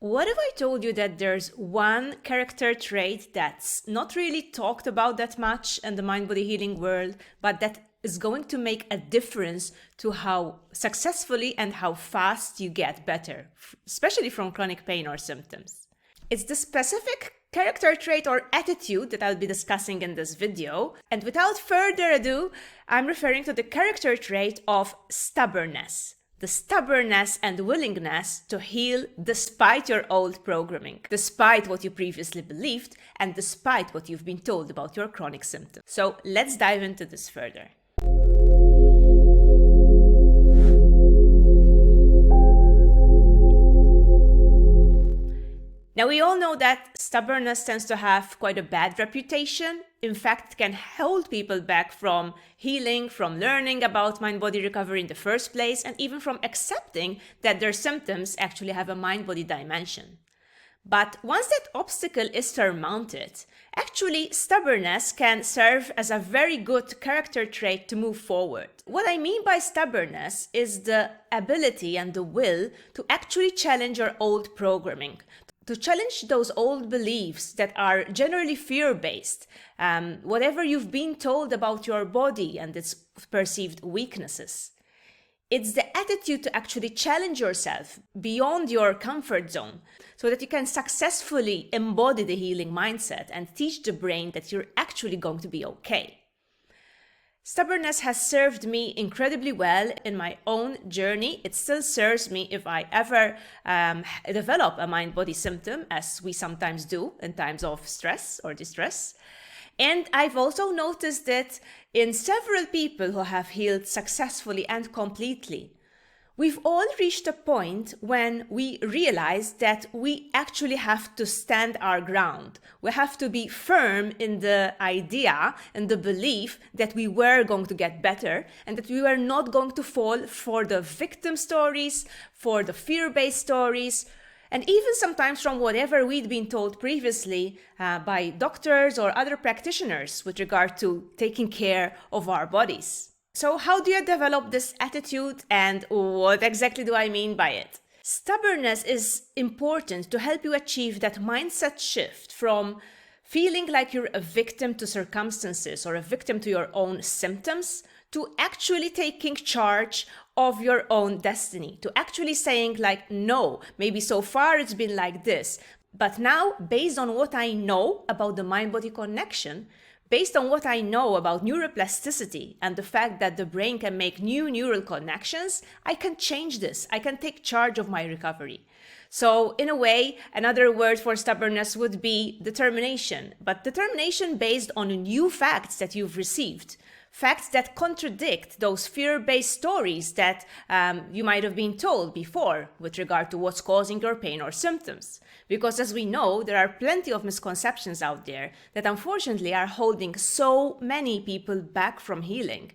What if I told you that there's one character trait that's not really talked about that much in the mind-body healing world, but that is going to make a difference to how successfully and how fast you get better, especially from chronic pain or symptoms? It's the specific character trait or attitude that I'll be discussing in this video. And without further ado, I'm referring to the character trait of stubbornness. The stubbornness and willingness to heal despite your old programming, despite what you previously believed, and despite what you've been told about your chronic symptoms. So let's dive into this further. Now, we all know that stubbornness tends to have quite a bad reputation. In fact, it can hold people back from healing, from learning about mind-body recovery in the first place, and even from accepting that their symptoms actually have a mind-body dimension. But once that obstacle is surmounted, actually stubbornness can serve as a very good character trait to move forward. What I mean by stubbornness is the ability and the will to actually challenge your old programming, to challenge those old beliefs that are generally fear-based, whatever you've been told about your body and its perceived weaknesses. It's the attitude to actually challenge yourself beyond your comfort zone so that you can successfully embody the healing mindset and teach the brain that you're actually going to be okay. Stubbornness has served me incredibly well in my own journey. It still serves me if I ever develop a mind-body symptom, as we sometimes do in times of stress or distress. And I've also noticed it in several people who have healed successfully and completely. We've all reached a point when we realize that we actually have to stand our ground. We have to be firm in the idea and the belief that we were going to get better and that we were not going to fall for the victim stories, for the fear-based stories, and even sometimes from whatever we'd been told previously by doctors or other practitioners with regard to taking care of our bodies. So how do you develop this attitude, and what exactly do I mean by it? Stubbornness is important to help you achieve that mindset shift from feeling like you're a victim to circumstances or a victim to your own symptoms to actually taking charge of your own destiny, to actually saying like, no, maybe so far it's been like this, but now based on what I know about the mind-body connection, based on what I know about neuroplasticity and the fact that the brain can make new neural connections, I can change this. I can take charge of my recovery. So in a way, another word for stubbornness would be determination, but determination based on new facts that you've received. Facts that contradict those fear-based stories that you might have been told before with regard to what's causing your pain or symptoms. Because as we know, there are plenty of misconceptions out there that unfortunately are holding so many people back from healing.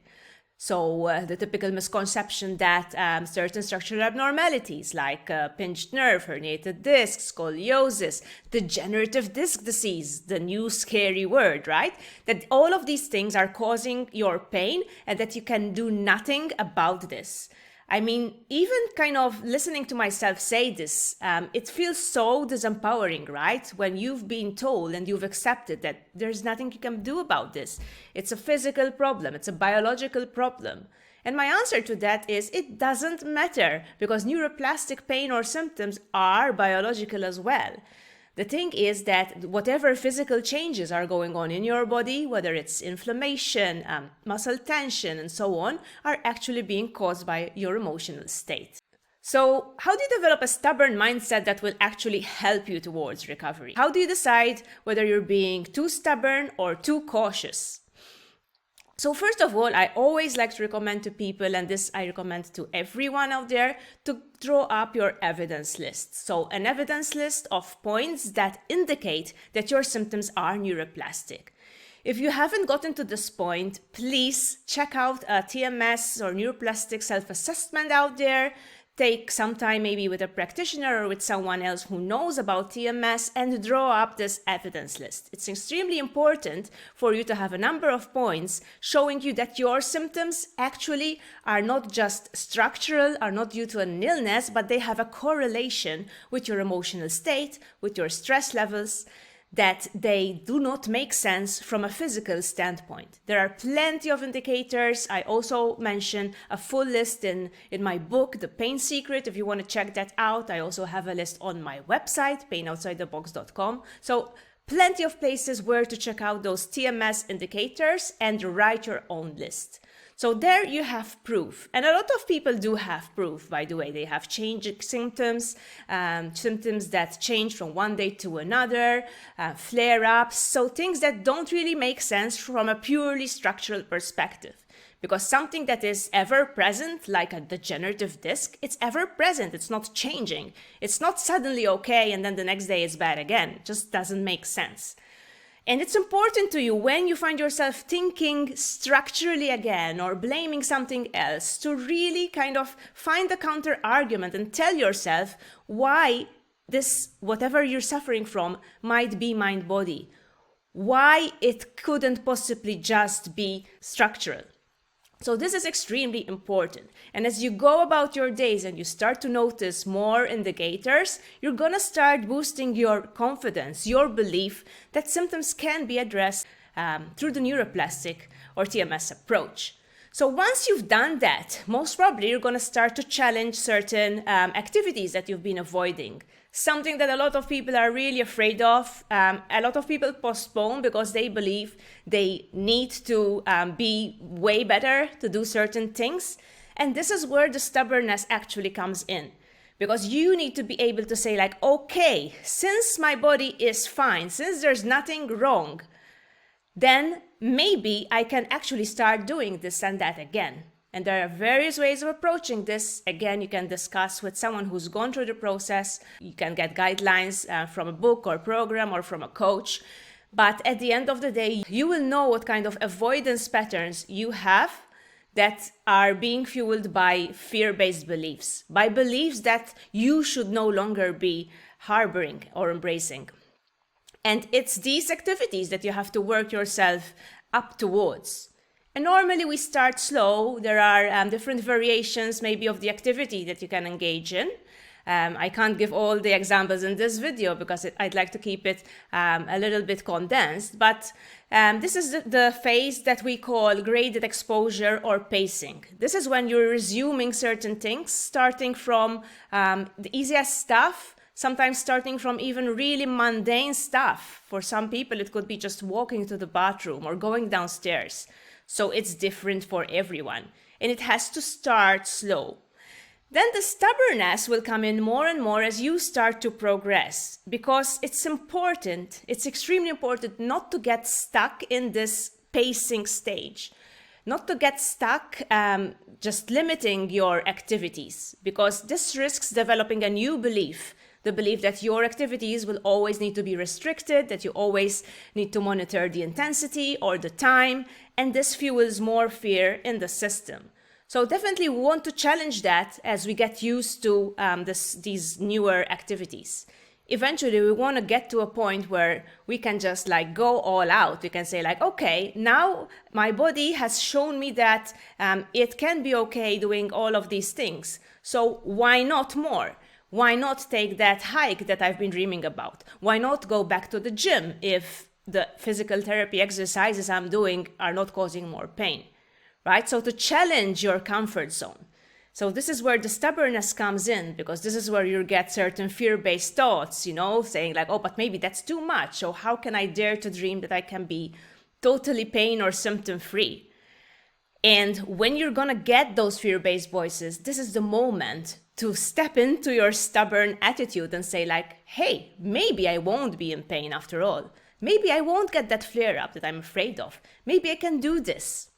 So the typical misconception that certain structural abnormalities like pinched nerve, herniated disc, scoliosis, degenerative disc disease, the new scary word, right? That all of these things are causing your pain and that you can do nothing about this. I mean, even kind of listening to myself say this, it feels so disempowering, right? When you've been told and you've accepted that there's nothing you can do about this. It's a physical problem. It's a biological problem. And my answer to that is it doesn't matter because neuroplastic pain or symptoms are biological as well. The thing is that whatever physical changes are going on in your body, whether it's inflammation, muscle tension, and so on, are actually being caused by your emotional state. So how do you develop a stubborn mindset that will actually help you towards recovery? How do you decide whether you're being too stubborn or too cautious? So first of all, I always like to recommend to people, and this I recommend to everyone out there, to draw up your evidence list. So an evidence list of points that indicate that your symptoms are neuroplastic. If you haven't gotten to this point, please check out a TMS or neuroplastic self-assessment out there. take some time maybe with a practitioner or with someone else who knows about TMS and draw up this evidence list. It's extremely important for you to have a number of points showing you that your symptoms actually are not just structural, are not due to an illness, but they have a correlation with your emotional state, with your stress levels, that they do not make sense from a physical standpoint. There are plenty of indicators. I also mention a full list in my book, The Pain Secret, if you want to check that out. I also have a list on my website, painoutsidethebox.com. So plenty of places where to check out those TMS indicators and write your own list. So there you have proof. And a lot of people do have proof, by the way. They have changed symptoms, symptoms that change from one day to another, flare-ups, so things that don't really make sense from a purely structural perspective. Because something that is ever present, like a degenerative disc, it's ever present, it's not changing. It's not suddenly okay and then the next day it's bad again. It just doesn't make sense. And it's important to you when you find yourself thinking structurally again or blaming something else to really kind of find a counter argument and tell yourself why this, whatever you're suffering from, might be mind-body. Why it couldn't possibly just be structural. So this is extremely important. And as you go about your days and you start to notice more indicators, you're going to start boosting your confidence, your belief that symptoms can be addressed through the neuroplastic or TMS approach. So once you've done that, most probably you're going to start to challenge certain activities that you've been avoiding. Something that a lot of people are really afraid of. A lot of people postpone because they believe they need to be way better to do certain things. And this is where the stubbornness actually comes in. Because you need to be able to say like, okay, since my body is fine, since there's nothing wrong, then maybe I can actually start doing this and that again. And there are various ways of approaching this. Again, you can discuss with someone who's gone through the process. You can get guidelines from a book or program or from a coach. But at the end of the day, you will know what kind of avoidance patterns you have that are being fueled by fear-based beliefs, by beliefs that you should no longer be harboring or embracing. And it's these activities that you have to work yourself up towards. And normally we start slow. There are different variations maybe of the activity that you can engage in. I can't give all the examples in this video because I'd like to keep it a little bit condensed. But this is the phase that we call graded exposure or pacing. This is when you're resuming certain things, starting from the easiest stuff, sometimes starting from even really mundane stuff. For some people, it could be just walking to the bathroom or going downstairs. So it's different for everyone. And it has to start slow. Then the stubbornness will come in more and more as you start to progress, because it's important, it's extremely important not to get stuck in this pacing stage, not to get stuck just limiting your activities, because this risks developing a new belief, the belief that your activities will always need to be restricted, that you always need to monitor the intensity or the time, and this fuels more fear in the system. So definitely we want to challenge that as we get used to these newer activities. Eventually we want to get to a point where we can just like go all out. We can say like, okay, now my body has shown me that it can be okay doing all of these things. So why not more? Why not take that hike that I've been dreaming about? Why not go back to the gym if the physical therapy exercises I'm doing are not causing more pain? Right? So to challenge your comfort zone. So this is where the stubbornness comes in, because this is where you get certain fear-based thoughts, you know, saying like, oh, but maybe that's too much. So how can I dare to dream that I can be totally pain or symptom-free? And when you're going to get those fear-based voices, this is the moment to step into your stubborn attitude and say like, hey, maybe I won't be in pain after all. Maybe I won't get that flare-up that I'm afraid of. Maybe I can do this.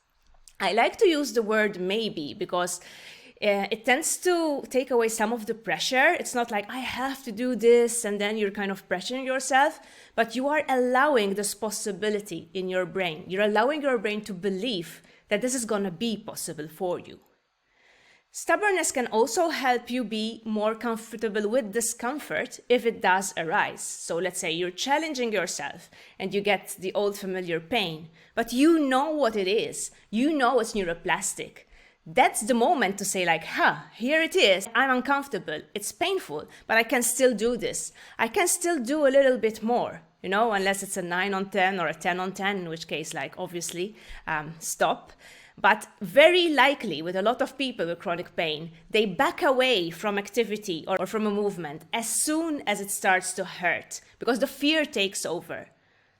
I like to use the word maybe because it tends to take away some of the pressure. It's not like I have to do this and then you're kind of pressuring yourself, but you are allowing this possibility in your brain. You're allowing your brain to believe that this is going to be possible for you. Stubbornness can also help you be more comfortable with discomfort if it does arise. So let's say you're challenging yourself and you get the old familiar pain, but you know what it is. You know it's neuroplastic. That's the moment to say like, here it is. I'm uncomfortable. It's painful, but I can still do this. I can still do a little bit more, unless it's a 9 on 10 or a 10 on 10, in which case, like, obviously, stop. But very likely, with a lot of people with chronic pain, they back away from activity or from a movement as soon as it starts to hurt, because the fear takes over.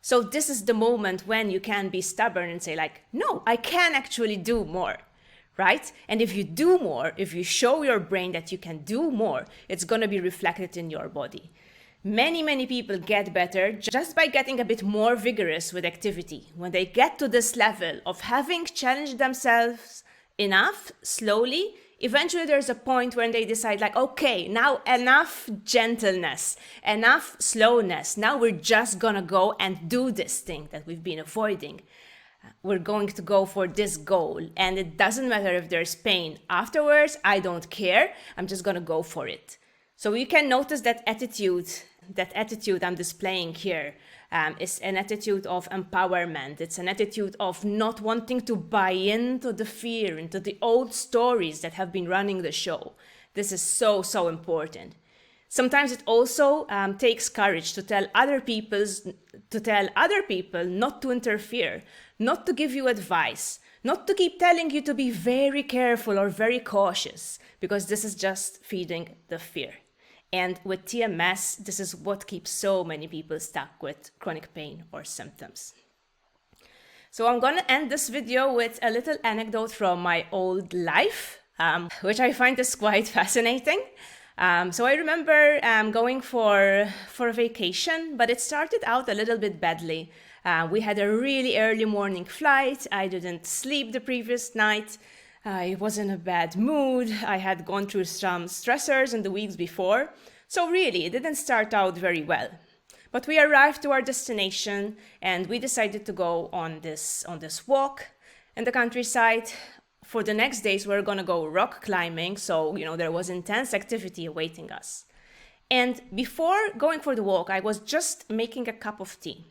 So this is the moment when you can be stubborn and say like, no, I can actually do more, right? And if you do more, if you show your brain that you can do more, it's going to be reflected in your body. Many people get better just by getting a bit more vigorous with activity. When they get to this level of having challenged themselves enough, slowly, eventually there's a point when they decide like, okay, now enough gentleness, enough slowness. Now we're just gonna go and do this thing that we've been avoiding. We're going to go for this goal. And it doesn't matter if there's pain afterwards, I don't care. I'm just gonna go for it. So you can notice that attitude I'm displaying here is an attitude of empowerment. It's an attitude of not wanting to buy into the fear, into the old stories that have been running the show. This is so important. Sometimes it also takes courage to tell other people not to interfere, not to give you advice, not to keep telling you to be very careful or very cautious, because this is just feeding the fear. And with TMS, this is what keeps so many people stuck with chronic pain or symptoms. So I'm gonna end this video with a little anecdote from my old life, which I find is quite fascinating. So I remember going for a vacation, but it started out a little bit badly. We had a really early morning flight. I didn't sleep the previous night. I was in a bad mood. I had gone through some stressors in the weeks before. So really, it didn't start out very well. But we arrived to our destination and we decided to go on this walk in the countryside. For the next days, we were going to go rock climbing. So, there was intense activity awaiting us. And before going for the walk, I was just making a cup of tea.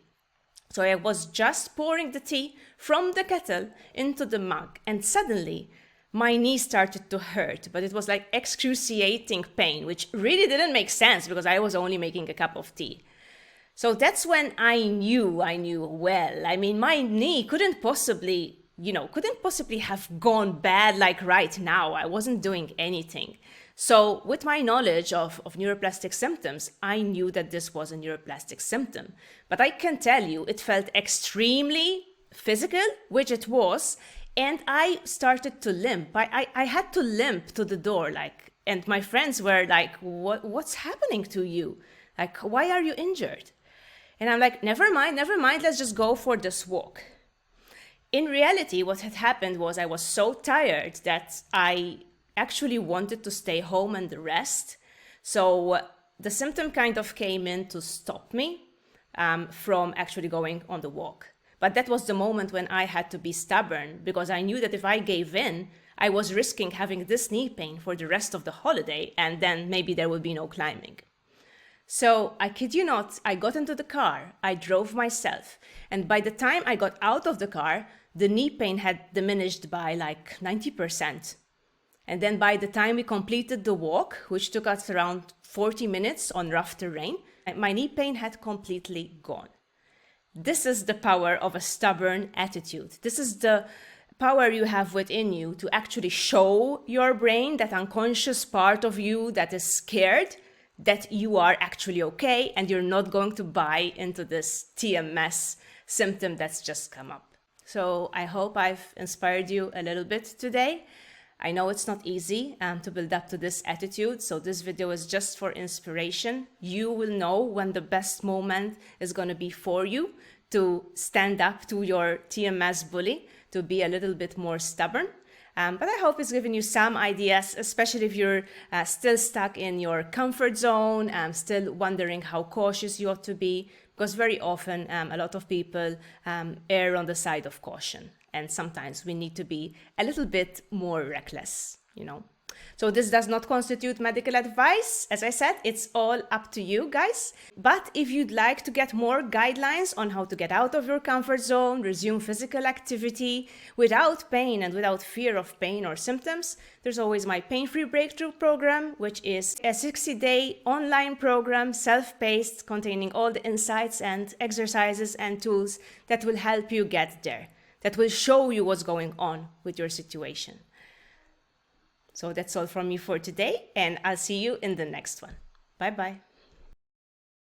So I was just pouring the tea from the kettle into the mug. And suddenly, my knee started to hurt, but it was like excruciating pain, which really didn't make sense because I was only making a cup of tea. So that's when I knew well. I mean, my knee couldn't possibly have gone bad like right now. I wasn't doing anything. So with my knowledge of neuroplastic symptoms, I knew that this was a neuroplastic symptom. But I can tell you, it felt extremely physical, which it was. And I started to limp. I had to limp to the door, and my friends were like, what's happening to you? Like, why are you injured? And I'm like, never mind, let's just go for this walk. In reality, what had happened was I was so tired that I actually wanted to stay home and rest. So the symptom kind of came in to stop me from actually going on the walk. But that was the moment when I had to be stubborn, because I knew that if I gave in, I was risking having this knee pain for the rest of the holiday, and then maybe there would be no climbing. So I kid you not, I got into the car, I drove myself, and by the time I got out of the car, the knee pain had diminished by like 90%. And then by the time we completed the walk, which took us around 40 minutes on rough terrain, my knee pain had completely gone. This is the power of a stubborn attitude. This is the power you have within you to actually show your brain, that unconscious part of you that is scared, that you are actually okay and you're not going to buy into this TMS symptom that's just come up. So I hope I've inspired you a little bit today. I know it's not easy to build up to this attitude, so this video is just for inspiration. You will know when the best moment is going to be for you to stand up to your TMS bully, to be a little bit more stubborn. But I hope it's given you some ideas, especially if you're still stuck in your comfort zone, still wondering how cautious you ought to be, because very often a lot of people err on the side of caution. And sometimes we need to be a little bit more reckless, So this does not constitute medical advice. As I said, it's all up to you guys. But if you'd like to get more guidelines on how to get out of your comfort zone, resume physical activity without pain and without fear of pain or symptoms, there's always my Pain-Free Breakthrough program, which is a 60-day online program, self-paced, containing all the insights and exercises and tools that will help you get there, that will show you what's going on with your situation. So that's all from me for today, and I'll see you in the next one. Bye-bye.